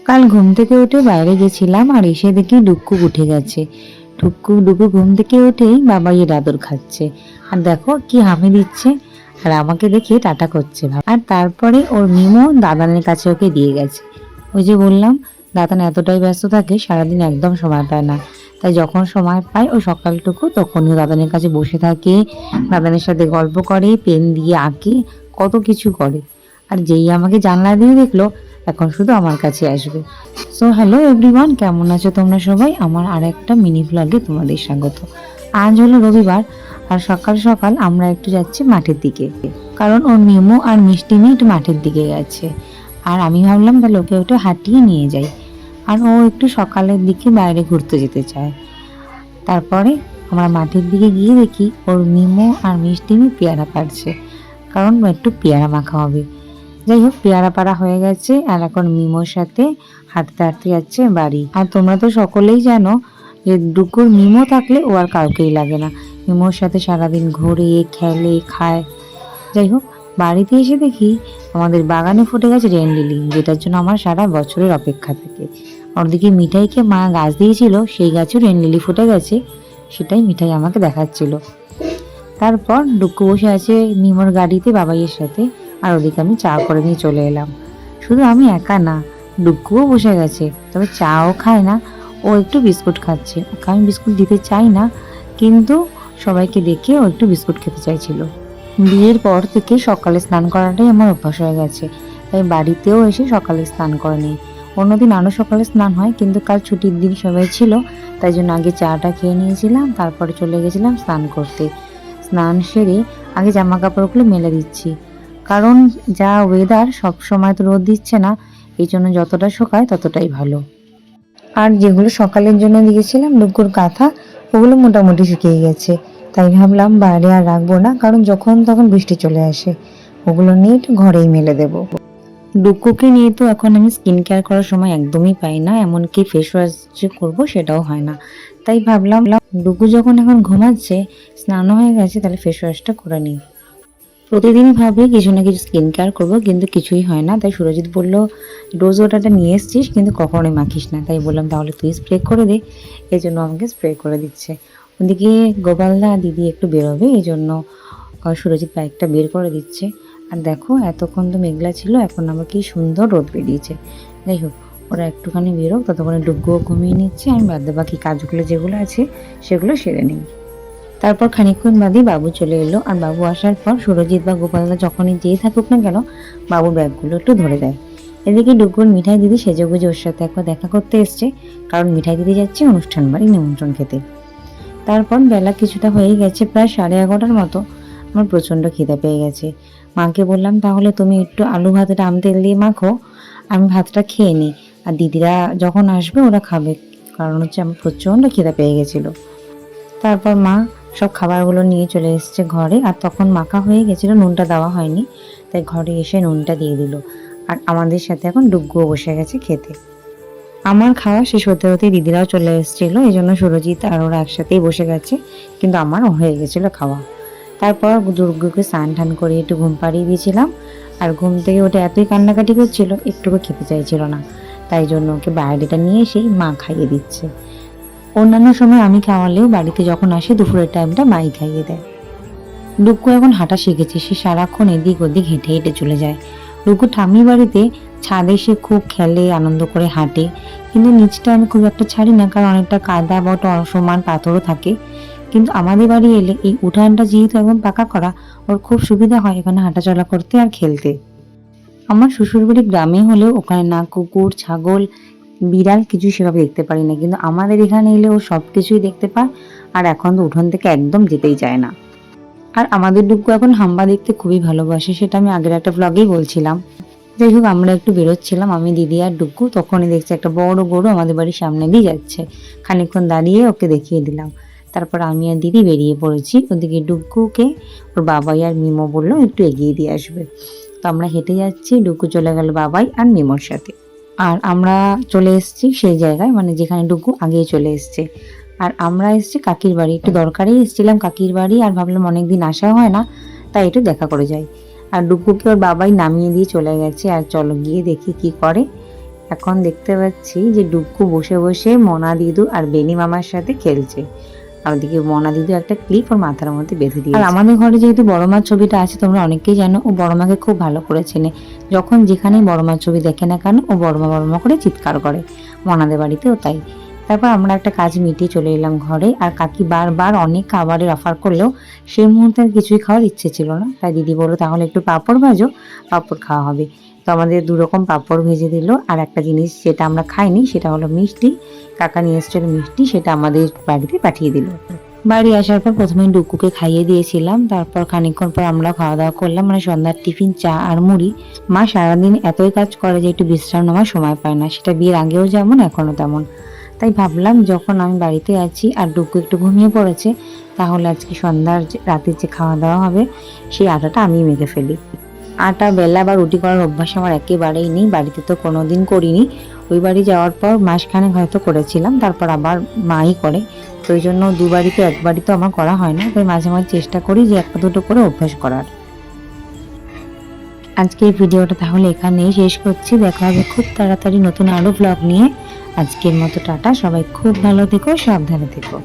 কাল ঘুম থেকে উঠে বাইরে গেছিলাম আর এসে দেখি ডুক্কু উঠে গেছে। ডুক্কু ডুকু ঘুম থেকে উঠেই বাবাইয়ের আদর খাচ্ছে, আর দেখো কি হামি দিচ্ছে, আর আমাকে দেখে টাটা করছে আর তারপরে ওর মিমো দাদানের কাছে ওকে দিয়ে গেছে। ওই যে বললাম, দাদান এতটাই ব্যস্ত থাকে সারাদিন একদম সময় পায় না, তাই যখন সময় পায় ওই সকালটুকু তখনই দাদানের কাছে বসে থাকে, দাদানের সাথে গল্প করে, পেন দিয়ে আঁকে, কত কিছু করে। আর যেই আমাকে জানলা দিয়ে দেখলো এখন শুধু আমার কাছে আসবে। সো হ্যালো এভরিওয়ান, কেমন আছো তোমরা সবাই? আমার আর একটা মিনি ব্লগে তোমাদের স্বাগত। আজ হলো রবিবার আর সকাল সকাল আমরা একটু যাচ্ছি মাঠের দিকে, কারণ ওর মিমো আর মিষ্টি একটু মাঠের দিকে গেছে। আর আমি ভাবলাম তাহলে ওকে একটু হাঁটিয়ে নিয়ে যাই, আর ও একটু সকালের দিকে বাইরে ঘুরতে যেতে চায়। তারপরে আমরা মাঠের দিকে গিয়ে দেখি ওর মিমো আর মিষ্টি পেয়ারা পাড়ছে, কারণ একটু পেয়ারা মাখা হবে। যাই হোক, পেয়ারা পাড়া হয়ে গেছে আর এখন মিমোর সাথে হাঁটতে হাঁটতে যাচ্ছে বাড়ি। আর তোমরা তো সকলেই জানো যে ডুকুর মিমো থাকলে ও আর কাউকেই লাগে না, মিমোর সাথে সারাদিন ঘোরে, খেলে, খায়। যাই হোক, বাড়িতে এসে দেখি আমাদের বাগানে ফুটে গেছে রেন লিলি, যেটার জন্য আমার সারা বছরের অপেক্ষা থাকে। ওদিকে মিঠাইকে মা গাছ দিয়েছিল, সেই গাছেও রেন লিলি ফুটে গেছে, সেটাই মিঠাই আমাকে দেখাচ্ছিল। তারপর ডুকু বসে আছে মিমোর গাড়িতে বাবাইয়ের সাথে, আর ওদিকে আমি চা করে নিয়ে চলে এলাম। শুধু আমি একা না, ডুকুও বসে গেছে, তবে চাও খায় না, ও একটু বিস্কুট খাচ্ছে। ওকে আমি বিস্কুট দিতে চাই না, কিন্তু সবাইকে দেখে ও একটু বিস্কুট খেতে চাইছিল। বিয়ের পর থেকে সকালে স্নান করাটাই আমার অভ্যাস হয়ে গেছে, তাই বাড়িতেও এসে সকালে স্নান করে নিই। অন্যদিন আরও সকালে স্নান হয়, কিন্তু কাল ছুটির দিন সবাই ছিল, তাই জন্য আগে চাটা খেয়ে নিয়েছিলাম, তারপরে চলে গেছিলাম স্নান করতে। স্নান সেরে আগে জামা কাপড়গুলো মেলে দিচ্ছি, কারণ যা ওয়েদার, সব সময় তো রোদ দিচ্ছে না, এই জন্য যতটা শুকায় ততটাই ভালো। আর যেগুলো সকালের জন্য দিয়েছিলাম ডুকুর কাঁথা, ওগুলো মোটামুটি শুকিয়ে গেছে, তাই ভাবলাম বাইরে আর রাখবো না, কারণ যখন তখন বৃষ্টি চলে আসে, ওগুলো নিয়ে একটু ঘরেই মেলে দেবো। ডুকুকে নিয়ে তো এখন আমি স্কিন কেয়ার করার সময় একদমই পাই না, এমনকি ফেস ওয়াশ যে করবো সেটাও হয় না। তাই ভাবলাম ডুকু যখন এখন ঘুমাচ্ছে, স্নানও হয়ে গেছে, তাহলে ফেস ওয়াশটা করে নিই। প্রতিদিনই ভাবি কিছু না কিছু স্কিন কেয়ার করবো, কিন্তু কিছুই হয় না। তাই সুরজিৎ বলল, রোজ ওয়াটারটা নিয়ে এসছিস কিন্তু কখনোই মাখিস না, তাই বললাম তাহলে তুই স্প্রে করে দে। এই জন্য আমাকে স্প্রে করে দিচ্ছে। ওদিকে গোপালদা দিদি একটু বেরোবে, এই জন্য সুরজিৎ বাইকটা বের করে দিচ্ছে। আর দেখো এতক্ষণ তো মেঘলা ছিল, এখন আবার কি সুন্দর রোদ বেরিয়েছে। যাই হোক, ওরা একটুখানি বেরোক, ততক্ষণে ডুগুও ঘুমিয়ে নিচ্ছে, আমি বাকি কাজগুলো যেগুলো আছে সেগুলো সেরে নিই। তারপর খানিকক্ষণ বাদে বাবু চলে এলো, আর বাবু আসার পর সুরজিৎ বা গোপালদা যখনই যেয়ে থাকুক না কেন, বাবুর ব্যাগগুলো একটু ধরে দেয়। এদিকে ডুগুর মিঠাই দিদি সেজেগুজে ওর সাথে একবার দেখা করতে এসছে, কারণ মিঠাই দিদি যাচ্ছে অনুষ্ঠান বাড়ি নিমন্ত্রণ খেতে। তারপর বেলা কিছুটা হয়ে গেছে, প্রায় 11:30 মতো। আমার প্রচণ্ড খিদে পেয়ে গেছে। মাকে বললাম তাহলে তুমি একটু আলু ভাতের আম তেল দিয়ে মাখো, আমি ভাতটা খেয়ে নিই, আর দিদিরা যখন আসবে ওরা খাবে, কারণ হচ্ছে আমার প্রচণ্ড খিদে পেয়ে গেছিলো। তারপর মা সব খাবারগুলো নিয়ে চলে এসেছে ঘরে, আর তখন মাখা হয়ে গেছিলো, নুনটা দেওয়া হয়নি, তাই ঘরে এসে নুনটা দিয়ে দিল। আর আমাদের সাথে এখন ডুগ্গুও বসে গেছে খেতে। আমার খাওয়া শেষ হতে হতে দিদিরাও চলে এসেছিল, এই জন্য সুরজিৎ আর ওরা একসাথেই বসে গেছে, কিন্তু আমারও হয়ে গেছিলো খাওয়া। তারপর ডুগ্গুকে স্নান টান করে একটু ঘুম পাড়িয়ে দিয়েছিলাম, আর ঘুম থেকে ওটা এতই কান্নাকাটি করছিল, একটুকু খেতে চাইছিল না, তাই জন্য ওকে বাইরেটা নিয়ে এসেই মা খাইয়ে দিচ্ছে। অন্যান্য সময় আমি খাওয়ালেও বাড়িতে যখন আসে দুপুরের টাইমটা মাই খাইয়ে দেয়। ডুকু এখন হাঁটা শিখেছে, সে সারাক্ষণ এদিক ওদিক হেঁটে হেঁটে চলে যায়। ডুকু ঠাম্মি বাড়িতে ছাদে সে খুব খেলে, আনন্দ করে হাঁটে, কিন্তু নিচটা আমি খুব একটা ছাড়ি না, কারণ অনেকটা কাদা বা সমান পাথরও থাকে। কিন্তু আমাদের বাড়ি এলে এই উঠানটা যেহেতু একদম পাকা করা, ওর খুব সুবিধা হয় এখানে হাঁটাচলা করতে আর খেলতে। আমার শ্বশুরবাড়ি গ্রামে হলেও ওখানে না কুকুর, ছাগল, বিড়াল কিছু সেভাবে দেখতে পারি না, কিন্তু আমাদের এখানে এলে ও সব কিছুই দেখতে পায়, আর এখন তো উঠোন থেকে একদম যেতেই চায় না। আর আমাদের ডুগ্গু এখন হাম্বা দেখতে খুবই ভালোবাসে, সেটা আমি আগের একটা ব্লগেই বলছিলাম। যাই হোক, আমরা একটু বেরোচ্ছিলাম আমি, দিদি আর ডুগ্গু, তখনই দেখছি একটা বড় গরু আমাদের বাড়ির সামনে দিয়ে যাচ্ছে। খানিকক্ষণ দাঁড়িয়ে ওকে দেখিয়ে দিলাম, তারপর আমি আর দিদি বেরিয়ে পড়েছি। ওদিকে ডুগ্গুকে ওর বাবাই আর মিমো বললো একটু এগিয়ে দিয়ে আসবে, তো আমরা হেঁটে যাচ্ছি। ডুগ্গু চলে গেল বাবাই আর মিমোর সাথে, আর আমরা চলে এসেছি সেই জায়গায়, মানে যেখানে ডুগু আগেই চলে এসছে। আর আমরা এসেছি কাকির বাড়ি, একটু দরকারেই এসেছিলাম কাকির বাড়ি, আর ভাবলাম অনেকদিন আসা হয় না, তাই একটু দেখা করে যাই। আর ডুগুকে ওর বাবাই নামিয়ে দিয়ে চলে গেছে, আর চলো গিয়ে দেখি কি করে। এখন দেখতে পাচ্ছি যে ডুক্কু বসে বসে মনা দিদু আর বেনি মামার সাথে খেলছে। আর ওদিকে মনা দিদু একটা ক্লিপ ওর মাথার মধ্যে বেঁধে দিয়েছে। আর আমাদের ঘরে যেহেতু বড় মার ছবিটা আছে, তোমরা অনেকেই জানো, ও বড় মাকে খুব ভালো করে চেনে। যখন যেখানে বড় মার ছবি দেখে না কেন ও বড় মা করে চিৎকার করে। মনাদের বাড়িতেও তাই। তারপর আমরা একটা কাজ মিটিয়ে চলে এলাম ঘরে। আর কাকি বারবার অনেক খাবারের অফার করলেও সেই মুহূর্তে আর কিছুই খাওয়ার ইচ্ছে ছিল না। তাই দিদি বললো তাহলে একটু পাঁপড় ভাজো, পাঁপড় খাওয়া হবে। তো আমাদের 2 রকম পাঁপড় ভেজে দিল। আর একটা জিনিস যেটা আমরা খাইনি সেটা হলো মিষ্টি। কাকা নিয়ে এসেছিল মিষ্টি, সেটা আমাদের বাড়িতে পাঠিয়ে দিল। বাড়ি আসার পর প্রথমে ডুকুকে খাইয়ে দিয়েছিলাম, তারপর খানিকক্ষণ পর আমরা খাওয়া দাওয়া করলাম, মানে সন্ধ্যার টিফিন, চা আর মুড়ি। মা সারাদিন এতই কাজ করে যে একটু বিশ্রাম নেওয়ার সময় পায় না, সেটা বিয়ের আগেও যেমন এখনো তেমন। তাই ভাবলাম যখন আমি বাড়িতে আছি আর ডুকু একটু ঘুমিয়ে পড়েছে, তাহলে আজকে সন্ধ্যার রাতের যে খাওয়া দাওয়া হবে সেই আটাটা আমি মেখে ফেলি। আটা বেলা বা রুটি করার অভ্যাস আমার একেবারেই নেই, বাড়িতে তো কোনোদিন করিনি। ওই বাড়ি যাওয়ার পর মাসখানেক হয়তো করেছিলাম, তারপর আবার মাই করে। তো ওই জন্য 2 বাড়িতে 1 বাড়ি তো আমার করা হয় না, তাই মাঝে মাঝে চেষ্টা করি যে 1-2 করে অভ্যাস করার। আজকে এই ভিডিওটা তাহলে এখানেই শেষ করছি। দেখা হবে খুব তাড়াতাড়ি নতুন আরো ব্লগ নিয়ে। আজকের মতো টাটা, সবাই খুব ভালো থেকো, সাবধানে থেকো।